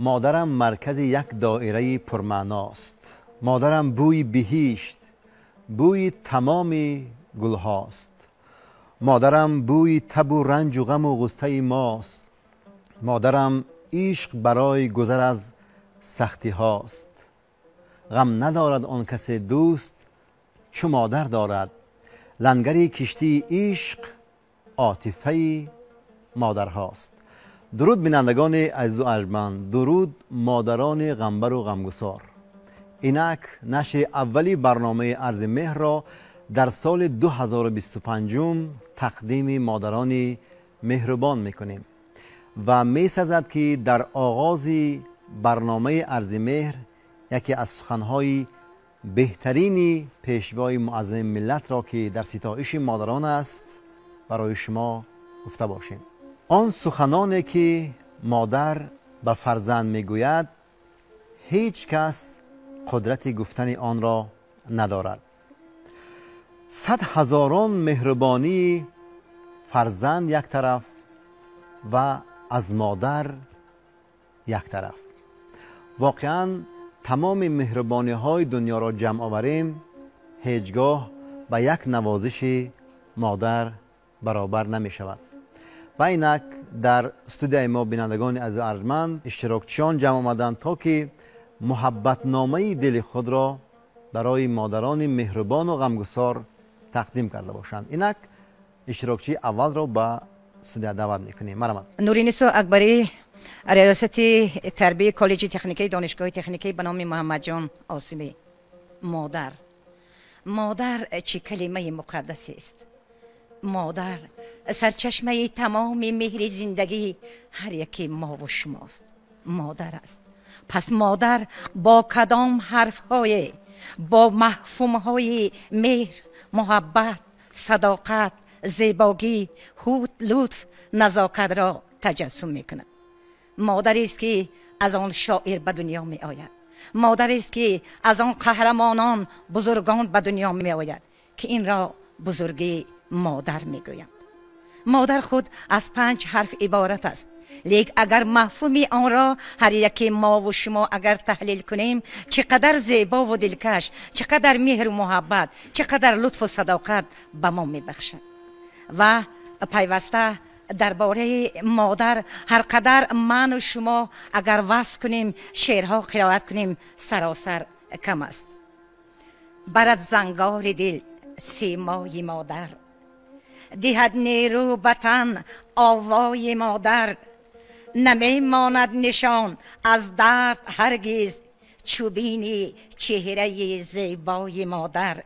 مادرم مرکز یک دایره پرمعناست. مادرم بوی بهشت، بوی تمام گلهاست. مادرم بوی تب و رنج و غم و غصه ماست. مادرم عشق برای گذر از سختی هاست. غم ندارد آن کس دوست چو مادر دارد. لنگری کشتی عشق عاطفه مادر هاست. درود بینندگان عزیز و ارجمند، درود مادران غمبر و غمگسار. اینک نشر اولی برنامه عرض مهر را در سال 2025 تقدیم مادران مهربان میکنیم و میسزد که در آغاز برنامه عرض مهر یکی از سخنهای بهترین پیشوای معظم ملت را که در ستایش مادران است برای شما گفته باشیم. آن سخنانی که مادر به فرزند میگوید هیچ کس قدرت گفتن آن را ندارد. 100,000 مهربانی فرزند یک طرف و از مادر یک طرف. واقعا تمام مهربانی های دنیا را جمع آوریم هیچگاه به یک نوازش مادر برابر نمی شود. و اینک در استودیوی ما بینندگان عزیز و ارجمند اشتراکچیان جمع آمدند تا که محبت نامه دل خود را برای مادران مهربان و غمگسار تقدیم کرده باشند. اینک اشتراکچی اول را به استودیو دعوت میکنیم. مرحبا. نورینسو اکبری، ریاست تربیه کالج تکنیکی دانشگاه تکنیکی به نام محمد جان آسیمی. مادر چه کلمه مقدسی است. مادر سرچشمه تمام مهر زندگی هر یکی ما و شماست. مادر است. پس مادر با کدام حرفهای، با مفهومهای مهر، محبت، صداقت، زیبایی، لطف، نزاکت را تجسم میکند. مادر است که از آن شاعر به دنیا می آید. مادر است که از آن قهرمانان بزرگان به دنیا می آید که این را بزرگی مادر می گویند. مادر خود از 5 حرف عبارت است، لیک اگر مفهوم آن را هر یکی ما و شما اگر تحلیل کنیم چقدر زیبا و دلکش، چقدر مهر و محبت، چقدر لطف و صداقت به ما می بخشد. و پیوسته درباره مادر هر قدر من و شما اگر وصف کنیم، شعرها قرائت کنیم، سراسر کم است. برد زنگار دل سیمای مادر، دهد نیرو به تن آوای مادر. نمی ماند نشان از درد هرگز، چوبین چهره زیبای مادر.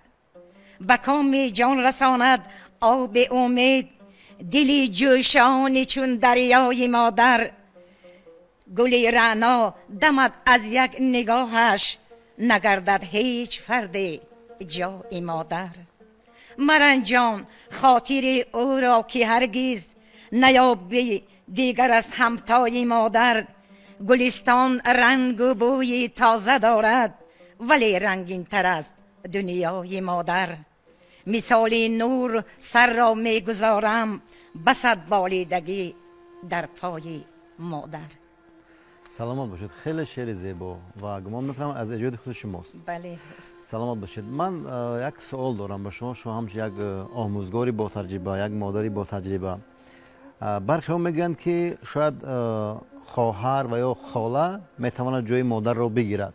به کام جان رساند آب امید، دلی جوشان چون دریای مادر. گل رعنا دمد از یک نگاهش، نگردد هیچ فرد جای مادر. مرنجان خاطر او را که هرگز نیابی دیگر از همتای مادر. گلستان رنگ و بوی تازه دارد، ولی رنگین تر است دنیای مادر. مثال نور سر را می گذارم، بسد بالیدگی در پای مادر. سلامت باشید. خیلی شعر زیبا و گمان میکنم از اجاد خود شماست. بله. سلامت باشید. من یک سوال دارم با شما. شما همچون یک آموزگاری با تجربه، یک مادری با تجربه. برخی ها میگن که شاید خواهر و یا خاله میتواند جای مادر را بگیرد،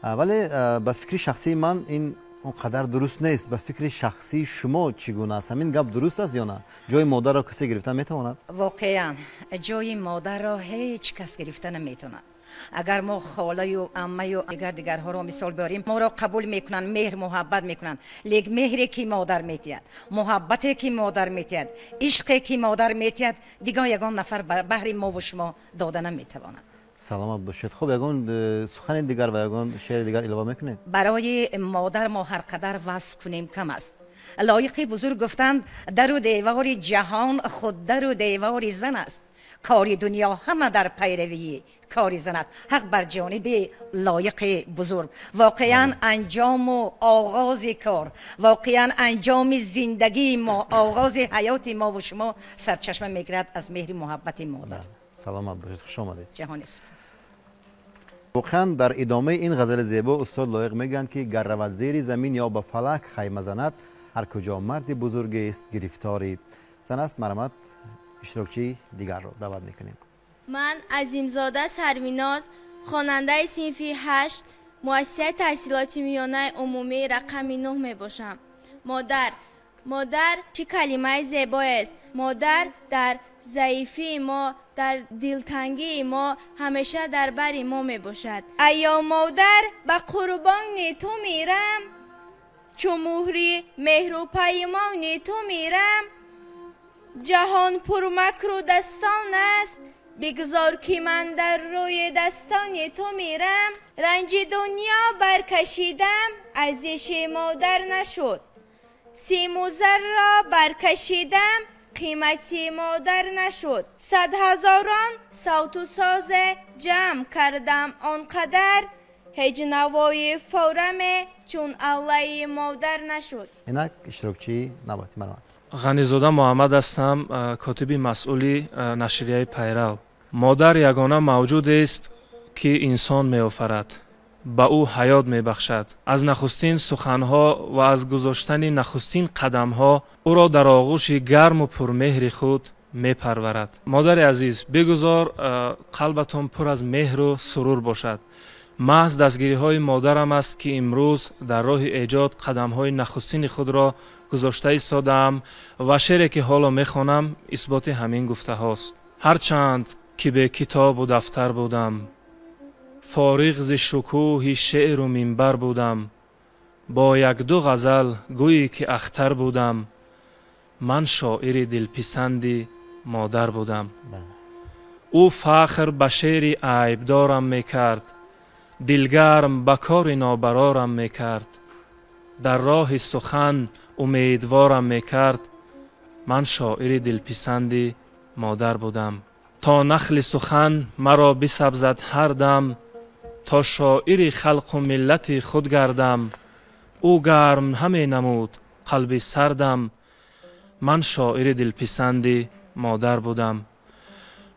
ولی به فکر شخصی من این اونقدر درست نیست. به فکر شخصی شما چگونه است؟ همین گپ درست است یا نه؟ جای مادر را کسی گرفتن میتواند؟ واقعا جای مادر را هیچ کس گرفتن نمیتواند. اگر ما خاله و عمه و دیگرها را مثال بریم، ما را قبول میکنن، مهر محبت میکنن، لیک مهری که مادر میتید، محبتی که مادر میتید، عشقی که مادر میتید، دیگه یگان نفر بهر ما و شما دادن نمیتواند. سلامت باشید. خب یگان سخن دیگر و یگان شعر دیگر اضافه میکنید؟ برای مادر ما هر قدر وصف کنیم کم است. لایق بزرگ گفتند در و دیوار جهان خود در و دیوار زن است. کاری دنیا همه در پیروی کاری زن است. حق بر جانب لایق بزرگ. واقعا انجام و آغاز کار، واقعا انجام زندگی ما، آغاز حیات ما و شما سرچشمه میگیرد از مهر محبت مادر. سلامت باشید. خوش آمدید. جهان سپاس. واقعا در ادامه این غزل زیبا استاد لایق میگن که گر رود زیر زمین یا به فلک خیمه زند، هر کجا مرد بزرگ است گرفتاری زن است. مرحمت اشتراکچی دیگر رو دعوت میکنیم. من عظیمزاده سرویناز، خواننده صنف 8 مؤسسه تحصیلات میانه عمومی رقم 9 می باشم. مادر چه کلمه زیبا است. مادر در ضعیفی ما، در دلتنگی ما همیشه در بر ما می باشد. ایا مادر به قربان تو میرم، چو مهری مهر و پیمان تو میرم. جهان پر مکر و دستان است، بگذار که من در روی دستان تو میرم. رنج دنیا برکشیدم، ارزش مادر نشد. سیم و زر را برکشیدم، قیمتی مادر نشد. 100,000 صوت و ساز جمع کردم آنقدر، هیچ نوای فورم چون الله مادر نشد. اینک اشتراکچی نباید. مرحمت. غنی‌زاده محمد هستم، کاتبی مسئولی نشریه پیرو. مادر یگانه موجود است که انسان می‌آفرد، به او حیات می‌بخشد. از نخستین سخن‌ها و از گذاشتن نخستین قدم‌ها او را در آغوش گرم و پرمهر خود می‌پرورد. مادر عزیز، بگذار قلبتان پر از مهر و سرور باشد. محض دستگیری‌های مادرم است که امروز در راه ایجاد قدم‌های نخستین خود را گذاشته ایستادم و شعری که حالا می‌خوانم اثبات همین گفته هاست. هرچند که به کتاب و دفتر بودم، فارغ ز شکوه شعر و منبر بودم، با یک دو غزل گویی که اختر بودم، من شاعر دلپسند مادر بودم. او فخر به شعر عیبدارم میکرد، دلگرم به کار نابرارم میکرد، در راه سخن امیدوارم میکرد، من شاعر دلپسند مادر بودم. تا نخل سخن مرا بسبزد هر دم، تا شاعر خلق و ملت خود گردم. او گرم همه نمود قلب سردم، من شاعر دلپسند مادر بودم.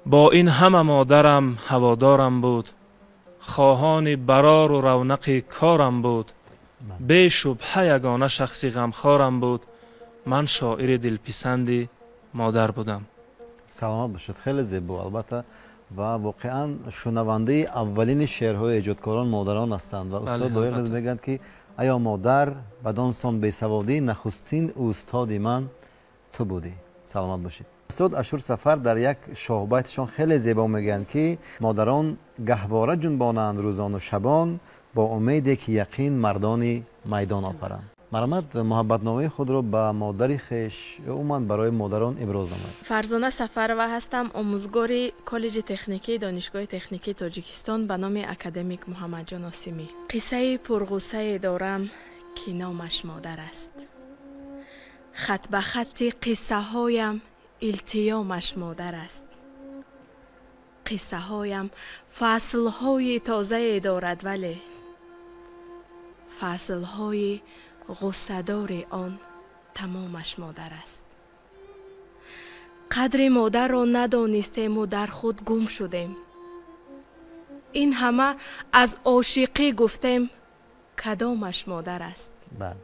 با این همه مادرم هوادارم بود، خواهان برار و رونق کارم بود. بی شبهه یگانه شخصی غمخوارم بود، من شاعر دلپسند مادر بودم. سلامت باشد. خیلی زیبا البته و واقعا شنونده اولین شعرهای ایجادکاران مادران هستند و استاد لایق میگن که ایا مادر بدان سان بیسوادی، نخستین استاد من تو بودی. سلامت باشید. استاد اشور سفر در یک شاهبیتشان خیلی زیبا میگن که مادران گهواره جنبانند روزان و شبان، با امیدی که یقین مردان میدان آفرند. مرحمت محبتنامه خود را به مادر خویش عموما برای مادران ابراز نمایید. فرزانه سفرова هستم، آموزگار کالج تکنیکی دانشگاه تکنیکی تاجیکستان به نام اکادمیک محمد جان آسیمی. قصه پرغصه دارم که نامش مادر است. خط به خط قصه هایم التیامش مادر است. قصه هایم فصل های تازه دارد، ولی فصل های غصه‌دار آن تمامش مادر است. قدر مادر را ندانستیم و در خود گم شدیم. این همه از عاشقی گفتیم، کدامش مادر است؟ بله.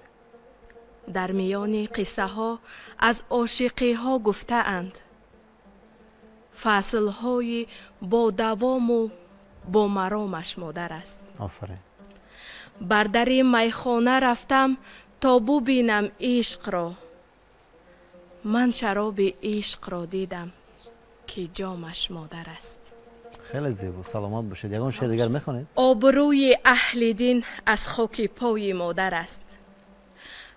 در میان قصه ها از عاشقی ها گفته اند، فصل های با دوام و با مرامش مادر است. آفرین. بر در میخانه رفتم تا ببینم عشق را، من شراب عشق را دیدم که جامش مادر است. خیلی زیبا. سلامت باشید. یگان شعر دیگر میخونید؟ آبروی اهل دین از خاک پای مادر است.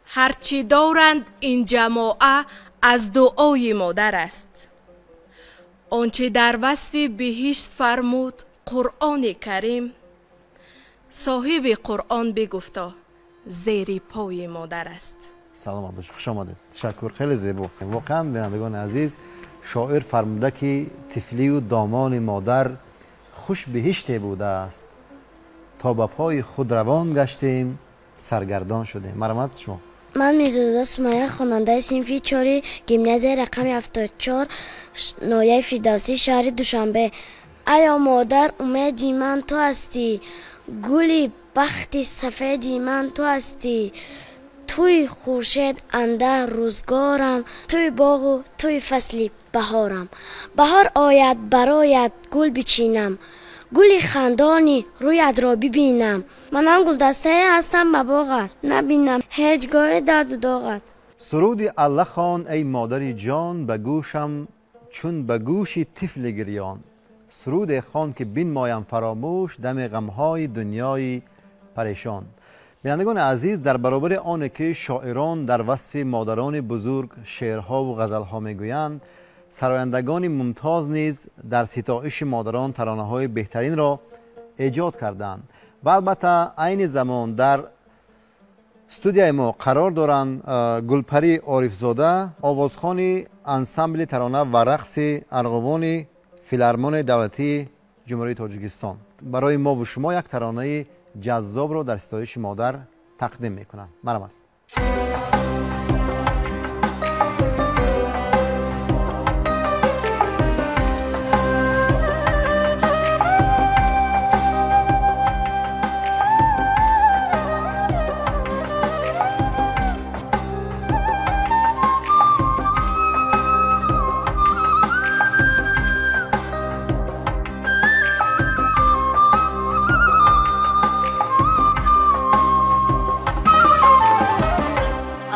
هرچی دارند این جماعه از دعای مادر است. آنچه در وصف بهشت فرمود قرآن کریم، صاحب قرآن بگفتا زیر پای مادر است. سلام باشید. خوش آمدید. تشکر. خیلی زیبا. واقعا بینندگان عزیز، شاعر فرموده که طفلی و دامان مادر خوش بهشتی بوده است، تا به پای خود روان گشتیم سرگردان شدیم. مرحمت شما. من میرزاده سمیه، خواننده صنف 4 گیمنازیوم رقم 74 نایه فردوسی شهر دوشنبه. ایا مادر امیدی من تو هستی، گلی بخت سفیدی من تو هستی. توی خورشید اندر روزگارم، توی باغ و توی فصلی بهارم. بهار آید برایت گل بچینم، گلی خندانی رویت را ببینم. منم گل دسته هستم به باغت، نبینم هیچ گاه درد و داغت. سرودی الله خوان ای مادری جان، به گوشم چون به گوشی طفل گریان. سرود خوان که بین مایم فراموش، دم غمهای دنیای پریشان. بینندگان عزیز، در برابر آن که شاعران در وصف مادران بزرگ شعرها و غزلها میگویند، سرایندگان ممتاز نیز در ستایش مادران ترانه‌های بهترین را ایجاد کردند و البته عین زمان در استودیوی ما قرار دارند گلپری عارفزاده، آوازخوان انسامبل ترانه و رقص ارغوان فیلارمون دولتی جمهوری تاجیکستان برای ما و شما یک ترانه جذاب را در ستایش مادر تقدیم میکنند. مرحبا.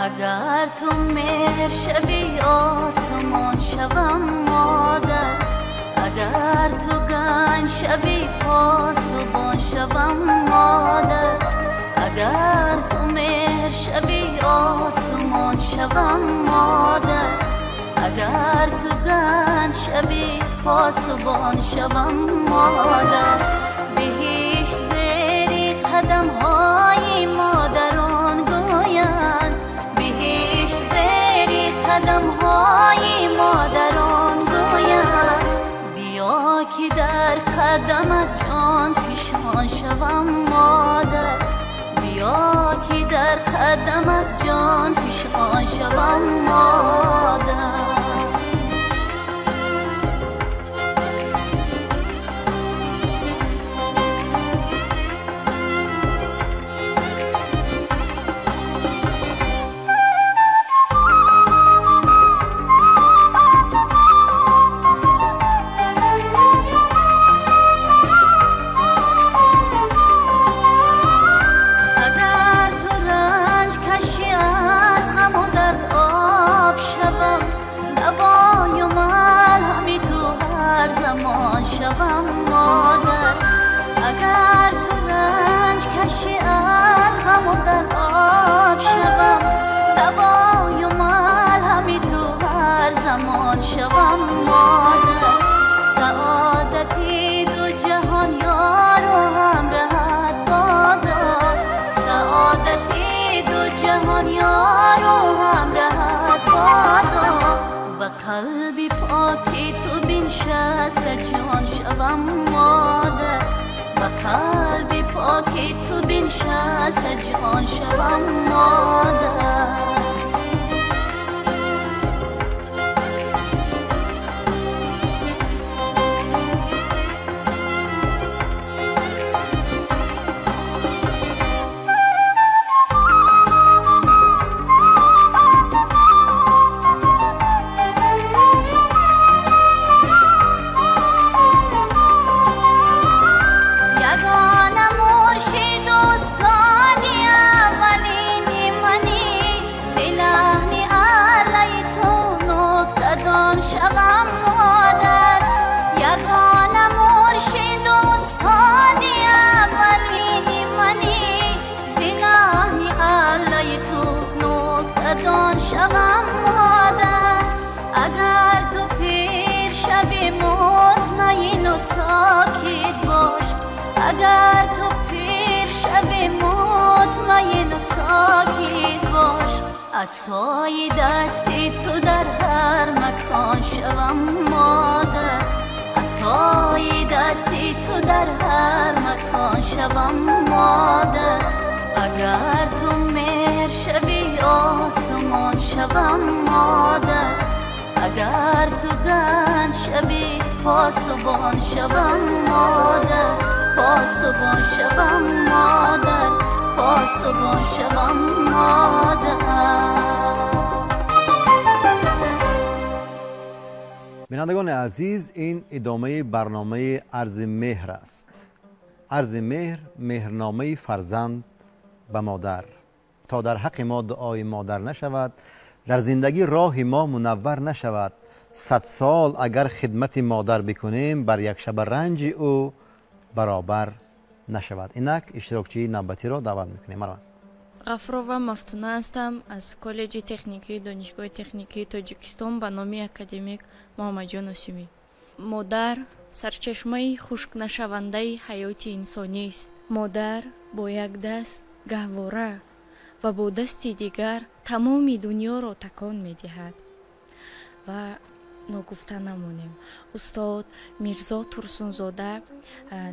اگر تو مهر شوی آسمان شوم مادر، اگر تو گنج شوی پاسبان شوم مادر، اگر تو مهر شوی آسمان شوم مادر، اگر تو گنج شوی پاسبان شوم مادر. بهشت زیر قدم های مادران گویند، بهشت زیر قدم های مادران گویند. بیا که در قدمت جان فشان شوم مادر، بیا که در قدمت جان فشان شوم مادر. سعادتی دو جهان یارو هم رهت بادا، سعادتی دو جهان یارو هم رهت بادا. و قلبی پاکی تو بنشسته جان شوم مادر، و قلبی پاکی تو بنشسته جان شوم مادر. اگر تو پیر شوی مطمئن و ساکت باش، عصای دستی تو در هر مکان شوم مادر، عصای دستی تو در هر مکان شوم مادر. اگر تو مهر شوی آسمان شوم مادر، اگر تو گنج شوی پاسبان شوم مادر، پاسبان شوم مادر، پاسبان شوم مادر. بینندگان عزیز، این ادامه برنامه عرض مهر است. عرض مهر، مهرنامه فرزند به مادر. تا در حق ما دعای مادر نشود، در زندگی راه ما منور نشود. 100 سال اگر خدمت مادر بکنیم، بر یک شب رنج او برابر نشود. اینک اشتراکچی نوبتی را دعوت میکنیم. مرحبا. غفرова مفتونه هستم از کالج تکنیکی دانشگاه تکنیکی تاجیکستان به نام اکادمیک محمد جان اسیمی. مادر سرچشمه خشک نشونده حیات انسانی است. مادر با یک دست گهواره و با دستی دیگر تمام دنیا را تکان می دهد. و نگفته نمونیم. استاد میرزا ترسونزاده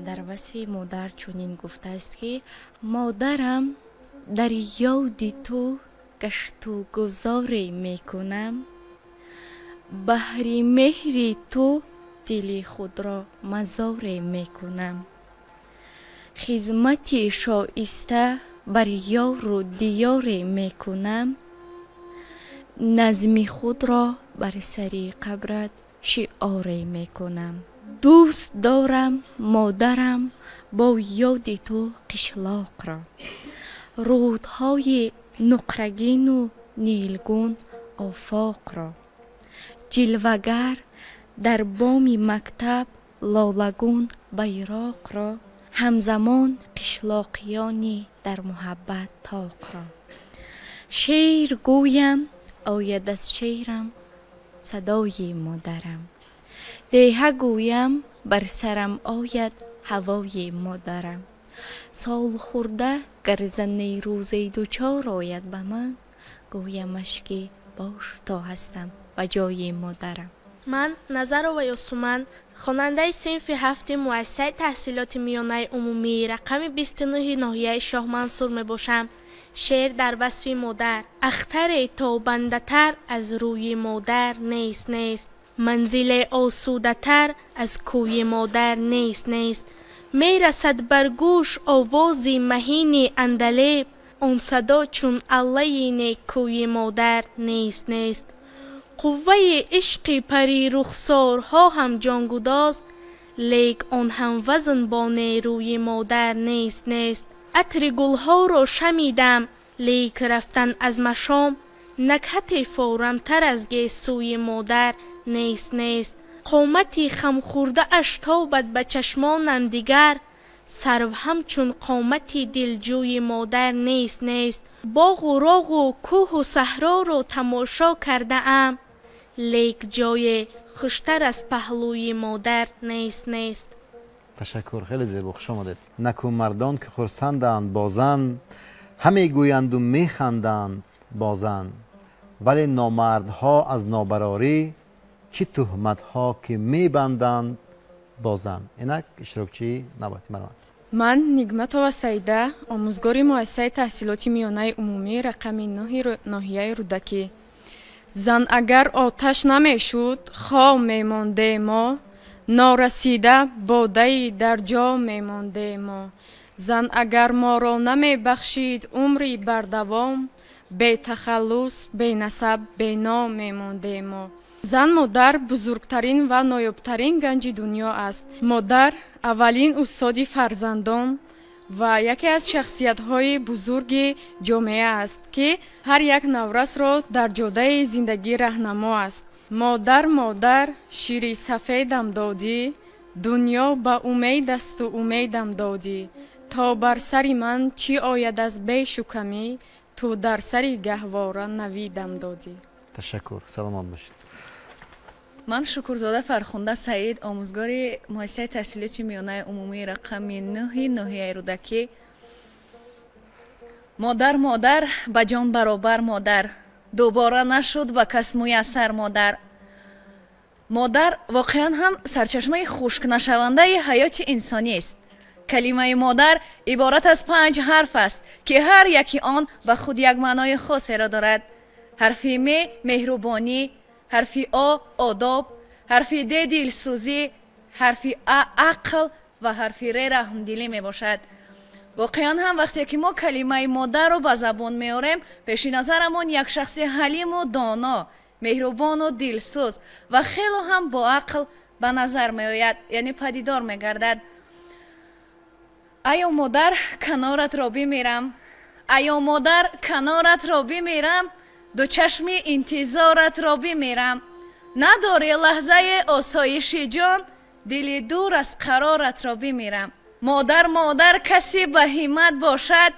در وصف مادر چنین گفته است که مادرم در یاد تو گشت و گذاری میکنم، بهر مهری تو دل خود را مزاری میکنم، خدمتی شایسته بر یار و دیاری میکنم، نظم خود را بر سری قبرت شعاری میکنم. دوست دارم مادرم با یاد تو قشلاق را، رودهای نقرگین و نیلگون آفاق را، جلوگر در بام مکتب لالگون بیراق را، همزمان قشلاقیانی در محبت طاق را. شعر گویم آید از شعرم صدای مادرم، دیه گویم بر سرم آید هوای مادرم. سال خورده گر زن روزی دوچار آید به من، گویمش که باش تا هستم به جای مادرم. من نظر یاسومن، خواننده صنف 7 مؤسسه تحصیلات میانه عمومی رقم 29 ناحیه شاه منصور می باشم. شعر در وصف مادر. اختر تابنده تر از روی مادر نیست نیست، منزل آسوده تر از کوی مادر نیست نیست. می رسد بر گوش آوازی مهین اندلیب، اون صدا چون علین کوی مادر نیست نیست. قوه عشق پری رخسارها هم جانگداز، لیک آن هم وزن با نیروی مادر نیست نیست. عطر گلها را شمیدم لیک رفتن از مشام، نکهت فورمتر از گیسوی مادر نیست نیست. قامتی خم خورده اش تابد به چشمانم دیگر، سرو همچون قامتی دلجوی مادر نیست نیست. باغ و راغ و کوه و صحرا را تماشا کرده ام، لیک جای خوشتر از پهلوی مادر نیست نیست. تشکر، خیلی زیبا، خوش آمدید. نکو مردان که خرسندند بازن، همه گویند و میخندند بازن، ولی نامردها از نابراری چی تهمتها که میبندند بازن. اینک اشتراکچی نوبتی. من نگمتова سعیده، آموزگار مؤسسه تحصیلات میانه عمومی رقم 9 ناحیه رودکی. زن اگر آتش نمیشد خام میمانده ما، نارسیده باده در جا میمانده ما. زن اگر ما را نمیبخشید عمری بردوام، بی تخلص بی نسب بی نام میمانده ما. زن مادر بزرگترین و نایابترین گنج دنیا است. مادر اولین استاد فرزندان و یکی از شخصیت‌های بزرگ جامعه است که هر یک نورس را در جاده زندگی راهنما است. مادر شیری سفیدم دادی، دنیا به امید است و امیدم دادی. تا بر سری من چی آید از بیش و کمی، تو در سری گهواره نویدم دادی. تشکر، سلامت باشید. من شکرزاده فرخنده سعید، آموزگار مؤسسه تحصیلات میانه عمومی رقم 9 ناحیه رودکی. مادر به جان برابر مادر، دوباره نشد به کس میسر مادر. مادر واقعا هم سرچشمه خشک نشونده حیات انسانی است. کلمه مادر عبارت از 5 حرف است که هر یکی آن به خود یک معنای خاصی را دارد. حرف م مهربانی، حرف آ آداب، حرف د دلسوزی، حرفی عقل و حرفی رحمدلی می باشد. واقعا هم وقتی که ما کلمه مادر رو به زبان میاریم پیش نظرمون یک شخص حلیم و دانا، مهربان و دلسوز و خیلی هم با عقل به نظر می آید، یعنی پدیدار می گردد. ایا مادر کنارت را بمیرم، ایا مادر کنارت را بمیرم، دو چشم انتظارت را بمیرم. نداری لحظه آسایش جان، دل دور از قرارت را بمیرم. مادر کسی به همت باشد،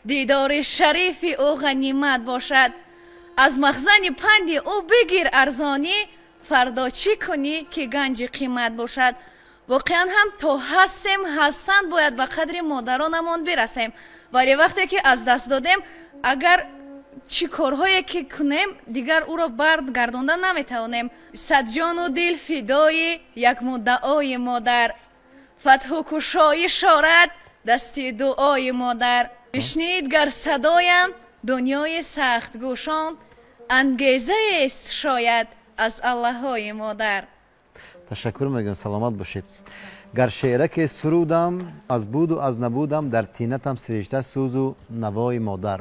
دیدار شریف او غنیمت باشد. از مخزن پند او بگیر ارزانی، فردا چی کنی که گنج قیمت باشد. واقعا هم تا هستند باید به قدر مادرانمون برسیم، ولی وقتی که از دست دادیم اگر چی کارهایی که کنیم دیگر او را برگردانده نمیتوانیم. صد جان و دل فدای یک مدعای مادر، فتح و کشایی شارد دست دعای مادر. بشنید گر صدایم دنیای سخت گوشان، انگیزه است شاید از الله های مادر. تشکر میگم، سلامت باشید. گر شعره که سرودم از بود و از نبودم، در تینتم سرشته سوز و نوای مادر.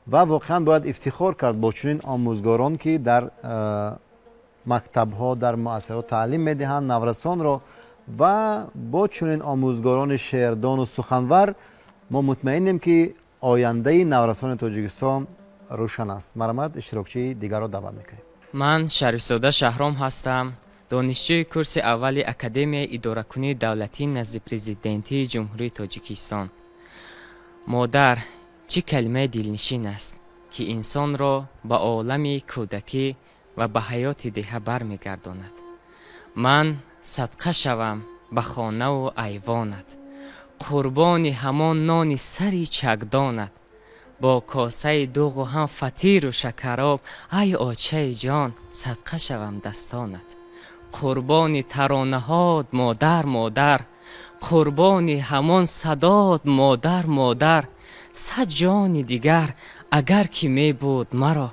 و واقعا باید افتخار کرد با چنین آموزگاران که در مکتب ها در مؤسسات تعلیم میدهند نورسان را، و با چنین آموزگاران شعردان و سخنور ما مطمئنیم که آینده نورسان تاجیکستان روشن است. مرحمت اشتراکچی دیگر را دعوت میکنیم. من شریفزاده شهرام هستم، دانشجوی کورس اول اکادمی اداره‌کنی دولتی نزد پرزیدنتی جمهوری تاجیکستان. مادر چه کلمه دلنشین است که انسان را به عالم کودکی و به حیات دیگه برمیگرداند. من صدقه شوم به خانه و ایوانت، قربان همان نان سری چکدانت، با کاسه دوغ و هم فطیر و شکراب، ای آچه جان صدقه شوم دستانت. قربان ترانه‌هات مادر مادر، قربان همان صدات مادر مادر. صد جان دیگر اگر که می بود مرا،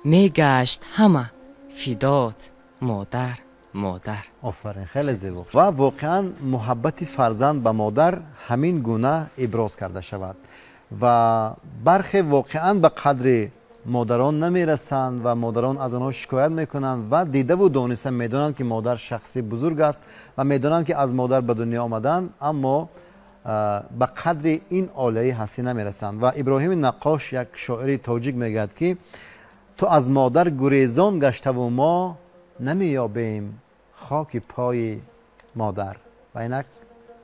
می گشت همه فدات مادر مادر. آفرین، خیلی زیبا. و واقعا محبت فرزند به مادر همین گونه ابراز کرده شود و برخی واقعا به قدر مادران نمیرسند و مادران از آنها شکایت میکنند و دیده و دانسته میدانند که مادر شخصی بزرگ است و میدانند که از مادر به دنیا آمدند، اما به قدر این عالیه هستی نمیرسند. و ابراهیم نقاش یک شاعر تاجیک میگوید که تو از مادر گریزان گشته و ما نمیابیم خاک پای مادر. و اینک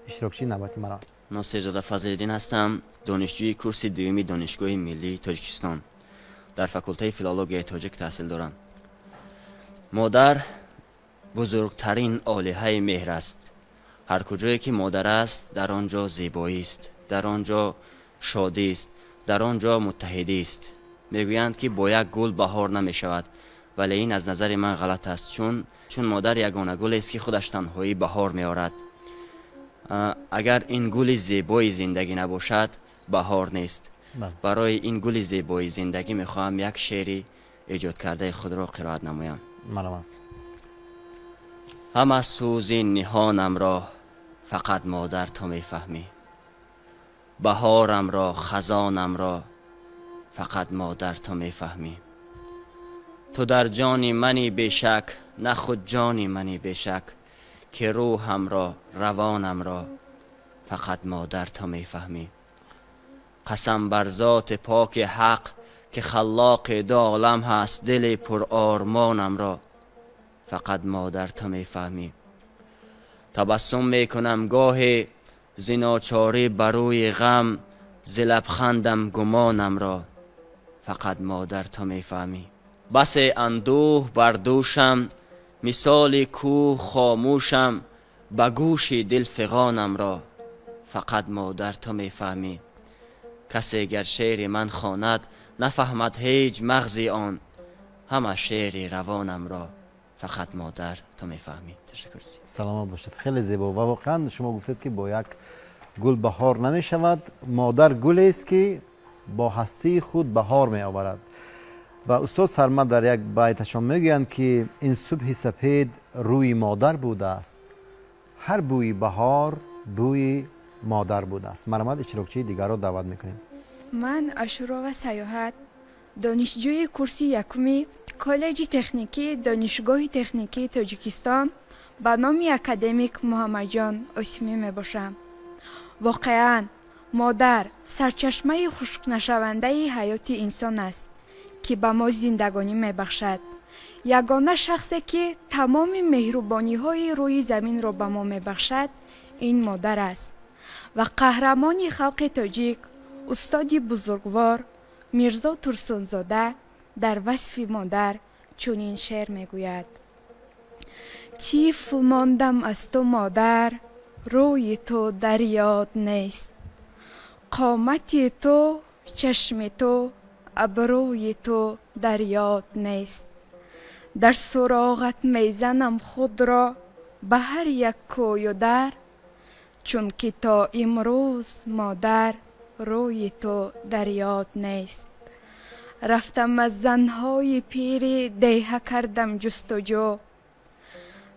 اشتراکچی نوبتی مرا. ناصرزاده فضل‌الدین هستم، دانشجوی کورس دومی دانشگاه ملی تاجیکستان، در فاکولته فیلولوژی تاجیک تحصیل دارم. مادر بزرگترین آلیه مهر است. هر کجایی که مادر است در آنجا زیبایی است، در آنجا شادی است، در آنجا متحدی است. میگویند که با یک گل بهار نمی شود، ولی این از نظر من غلط است، چون مادر یگانه گل است که خودش تنهایی بهار می آورد. اگر این گل زیبای زندگی نباشد بهار نیست. برای این گل زیبای زندگی میخواهم یک شعری ایجاد کرده خود را قرائت نمایم. همه سوز نهانم را فقط مادر تو میفهمی، بهارم را خزانم را فقط مادر تو میفهمی. تو در جان منی بیشک، نه خود جان منی بیشک، که روحم را روانم را فقط مادر تو میفهمی. قسم بر ذات پاک حق که خلاق دو عالم هست، دل پر آرمانم را فقط مادر تو میفهمی. تبسم میکنم گاهی ز ناچاری بروی غم، ز لبخندم گمانم را فقط مادر تو میفهمی. بس اندوه بر دوشم مثال کوه خاموشم، به گوش دل فغانم را فقط مادر تو میفهمی. کسی گر شعر من خواند نفهمد هیچ مغزی آن، همه شعر روانم را فقط مادر تو میفهمی. تشکر. سلامت باشید. خیلی زیبا. و واقعا شما گفتید که با یک گل بهار نمی شود. مادر گل است که با هستی خود بهار می آورد. و استاد سرمد در یک بیتشان میگویند که این صبح سپید روی مادر بوده است، هر بوی بهار بوی مادر بوده است. مرحمت اشتراکچی دیگر را دعوت میکنیم. من عاشورا و سیاحت دانشجوی کورسی یکمی کالج تکنیکی دانشگاه تکنیکی تاجیکستان به نام اکادمیک محمد جان اسیمی می باشم. واقعاً مادر سرچشمه خشک نشونده حیات انسان است که به ما زندگانی می بخشد. یگانه شخصی که تمام مهربانی های روی زمین را به ما می بخشد این مادر است و قهرمان خلق تاجیک استاد بزرگوار میرزا ترسونزاده در وصف مادر چنین شعر می گوید: طفل ماندم از تو مادر، روی تو در یاد نیست، قامت تو، چشم تو، ابروی تو در یاد نیست. در سراغت میزنم خود را به هر یک کوی و در، چون که تا امروز مادر روی تو در یاد نیست. رفتم از زنهای پیر دیه کردم جستجو،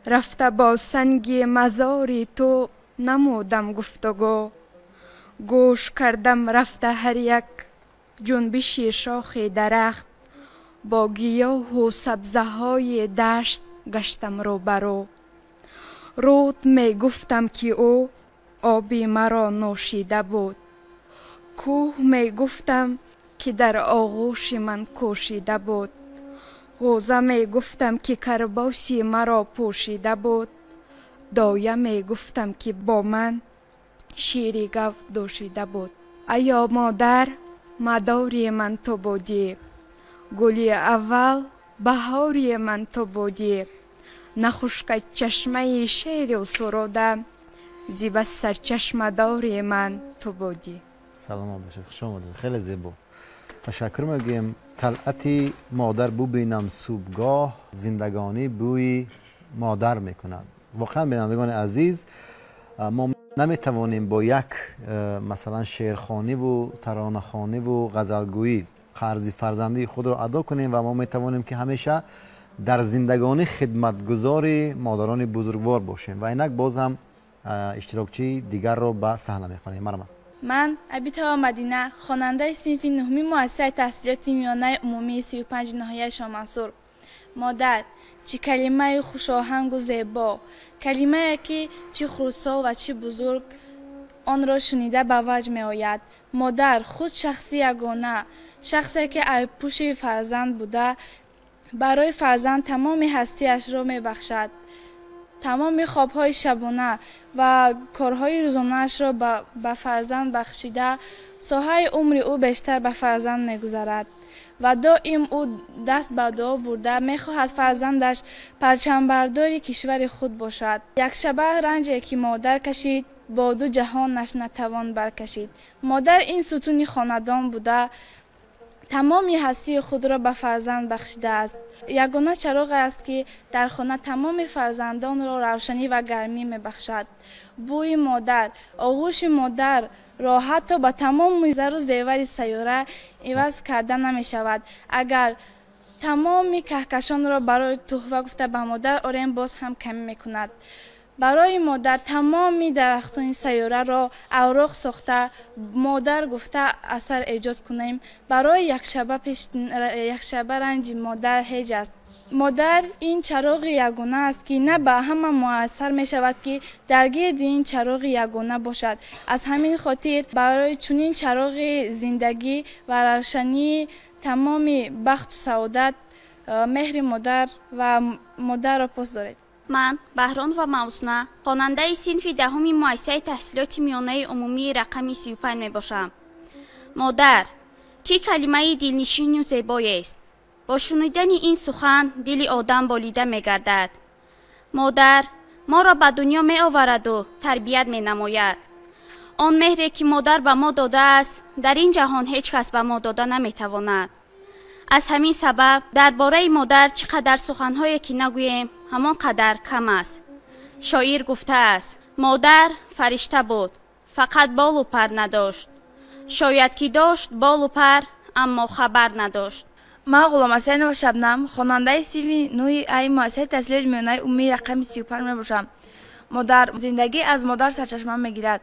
رفته با سنگ مزار تو نمودم گفتگو. گوش کردم رفته هر یک جنبش شاخ درخت، با گیاه و سبزه های دشت گشتم روبرو. رود می گفتم که او آبی مرا نوشیده بود، کوه می گفتم که در آغوش من کوشیده بود، غوزه می گفتم که کرباسی مرا پوشیده بود، دایه می گفتم که با من شیری گاو دوشیده بود. ایا مادر مداری من تو بودی، گلی اول بهاری من تو بودی، نخشک چشمه شیر و سروده، زیبا سرچشمه داری من تو بودی. سلام باشید، خوش آمدید، خیلی زیبا. تشکر میگیم. طلعت مادر ببینم صبحگاه، زندگانی بوی مادر میکند. واقعا بینندگان عزیز، ما نمیتوانیم با یک مثلا شعرخوانی و ترانه‌خوانی و غزلگویی قرض فرزندی خود را ادا کنیم و ما میتوانیم که همیشه در زندگانی خدمتگزار مادران بزرگوار باشیم. و اینک باز هم اشتراکچی دیگر را به صحنه میخوانیم. مرحبا. من ابیتا مدینه، خواننده صنف نهمی مؤسسه تحصیلات میانه عمومی 35 ناحیه شاه منصور. مادر، چه کلمه خوش آهنگ و زیبا، کلمه که چه خردسال و چه بزرگ آن را شنیده به وجد می آید. مادر خود شخصی یگانه، شخصی که عیب‌پوش فرزند بوده، برای فرزند تمام هستیش را می بخشد. تمام خوابهای شبانه و کارهای روزانه‌اش را به فرزند بخشیده، ساحه عمر او بیشتر به فرزند می‌گذرد و دائم او دست به دعا برده می‌خواهد فرزندش پرچمبردار کشور خود باشد. یک شبه رنجی که مادر کشید، با دو جهانش نتوان برکشید. مادر این ستون خاندان بوده، تمامی هستی خود را به فرزند بخشیده است. یگانه چراغ است که در خانه تمام فرزندان را روشنی و گرمی می بخشد. بوی مادر، آغوش مادر را حتی به تمام زر و زیور سیاره عوض کرده نمی شود. اگر تمام کهکشان را برای تحفه گفته به مادر آریم، باز هم کمی می کند. برای مادر تمامی درختان سیاره را اوراق ساخته، مادر گفته اثر ایجاد کنیم. برای یک شبه رنج مادر هیچ است. مادر این چراغ یگانه است که نه به همه مؤثر می شود که درگیر این چراغ یگانه باشد. از همین خاطر برای چنین چراغ زندگی و روشنی تمام بخت و سعادت مهر مادر و مادر را پاس دارید. من بهران و موسونه، خواننده صنف دهم مؤسسه تحصیلات میانه عمومی رقم 35 می باشم. مادر، چه کلمه دلنشین و زیبایی است. با شنیدن این سخن دل آدم بالیده می گردد. مادر ما را به دنیا می آورد و تربیت می نماید. آن مهری که مادر به ما داده است در این جهان هیچ کس به ما داده نمی تواند. از همین سبب درباره مادر چقدر سخنهایی که نگوییم همان قدر کم است. شاعر گفته است: مادر فرشته بود، فقط بال و پر نداشت. شاید که داشت بال و پر، اما خبر نداشت. من غلام حسین و شبنم، خواننده صنف 9 ای مؤسسه تحصیلات میانه عمومی رقم 35 می باشم. مادر زندگی از مادر سرچشمه میگیرد.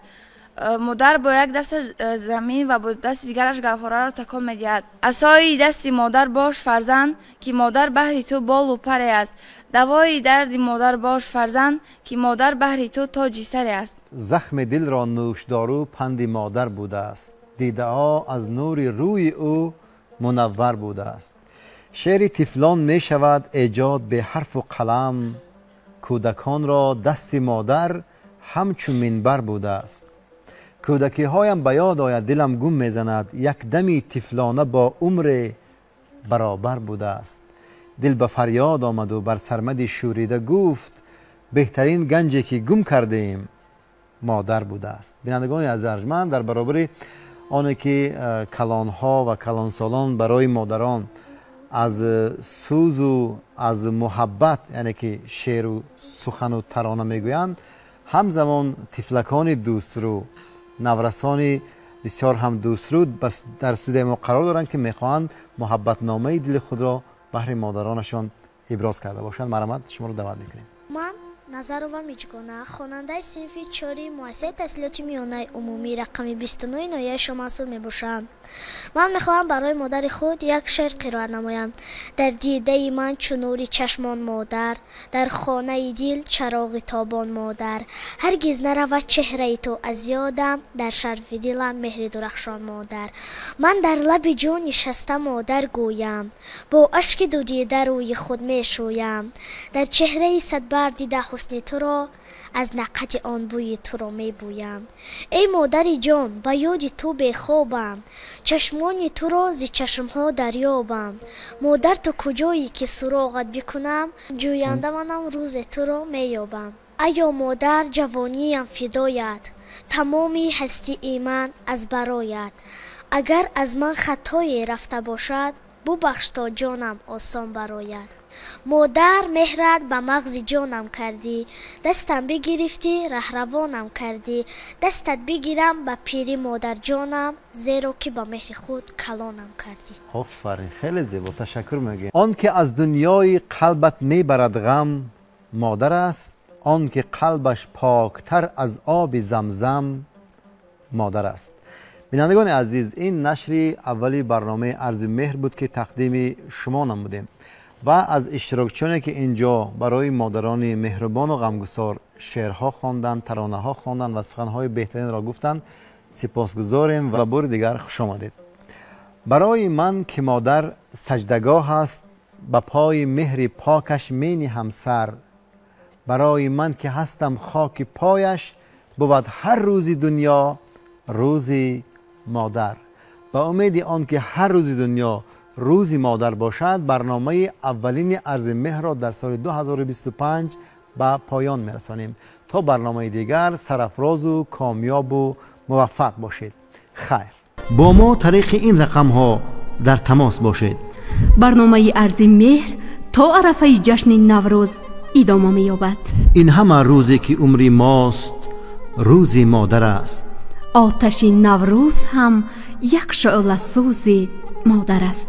مادر با یک دست زمین و با دست دیگرش گوهره را تکان میدهد. عصای دست مادر باش فرزند که مادر بهر تو بال و پری است. دوای درد مادر باش فرزند که مادر بهر تو تاج سری است. زخم دل را نوشدارو پند مادر بوده است. دیده ها از نور روی او منور بوده است. شعر طفلان می شود ایجاد به حرف و قلم. کودکان را دست مادر همچون منبر بوده است. کودکی هایم به یاد آید دلم گم میزند. یک دمی طفلانه با عمر برابر بوده است. دل به فریاد آمد و بر سرمد شوریده گفت بهترین گنجی که گم کرده ایم مادر بوده است. بینندگان عزیز ارجمند، در برابر آنه که کلان ها و کلان سالان برای مادران از سوز و از محبت، یعنی که شعر و سخن و ترانه میگویند، همزمان طفلکان دوسترو، نورسان بسیار هم دوسترو در استودیوی ما قرار دارند که میخواهند محبت نامه دل خود را بهر مادرانشان ابراز کرده باشند. مرحمت شما رو دعوت میکنیم. من Назарова Миҷгона, хонандаи синфи 4 муассисаи таҳсилоти миёнаи умумӣ рақами 29 ноҳияи Шомансур мебошам. Ман мехоҳам барои модари худ як шеър қироат намоям. Дар дидаи ман чун нури чашмон модар, дар хонаи дил чароғи тобон модар. Ҳаргиз наравад чеҳраи ту аз ёдам, дар шарфи дилам меҳри дурахшон модар. Ман дар лаби ҷон нишаста модар гӯям, бо ашки дудида рӯи худ мешӯям. Дар чеҳраи садбард дида ҳусни туро, аз нақати он бӯи туро мебӯям. Эй модари ҷон, ба ёди ту бехобам, чашмони туро зи чашмҳо дарёбам. Модар ту куҷоӣ ки суроғат бикунам, ҷӯянда манам рӯзе туро меёбам. Аё модар, ҷавониям фидоят, тамоми ҳастии ман аз бароят. Агар аз ман хатое рафта бошад, бубахш то ҷонам осон барояд. модар меҳрат ба мағзи ҷонам кардӣ, дастам бигирифтӣ раҳравонам кардӣ. дастат бигирам ба пири модарҷонам, зеро ки ба меҳри худ калонам кардӣ. آفرین، خیلی زیبا، تشکر میگیم. آن که از دنیای قلبت میبرد غم مادر است. آن که قلبش پاکتر از آب زمزم مادر است. بینندگان عزیز، این نشری اولی برنامه عرض مهر بود که تقدیم شما نمودیم و از اشتراکچیانی که اینجا برای مادران مهربان و غمگسار شعرها خواندند، ترانه ها خواندند و سخنهای بهترین را گفتند سپاسگزاریم و بار دیگر خوش آمدید. برای من که مادر سجدگاه است، به پای مهر پاکش می نهم سر. برای من که هستم خاک پایش، بود هر روزی دنیا روزی مادر. با امید آن که هر روزی دنیا روزی مادر باشد، برنامه اولین عرض مهر را در سال 2025 به پایان میرسانیم. تا برنامه دیگر سرافراز و کامیاب و موفق باشید. خیر. با ما طریق این رقم ها در تماس باشید. برنامه عرض مهر تا عرفه جشن نوروز ادامه می‌یابد. این همه روزی که عمری ماست روزی مادر است. آتش نوروز هم یک شعله سوز مادر است.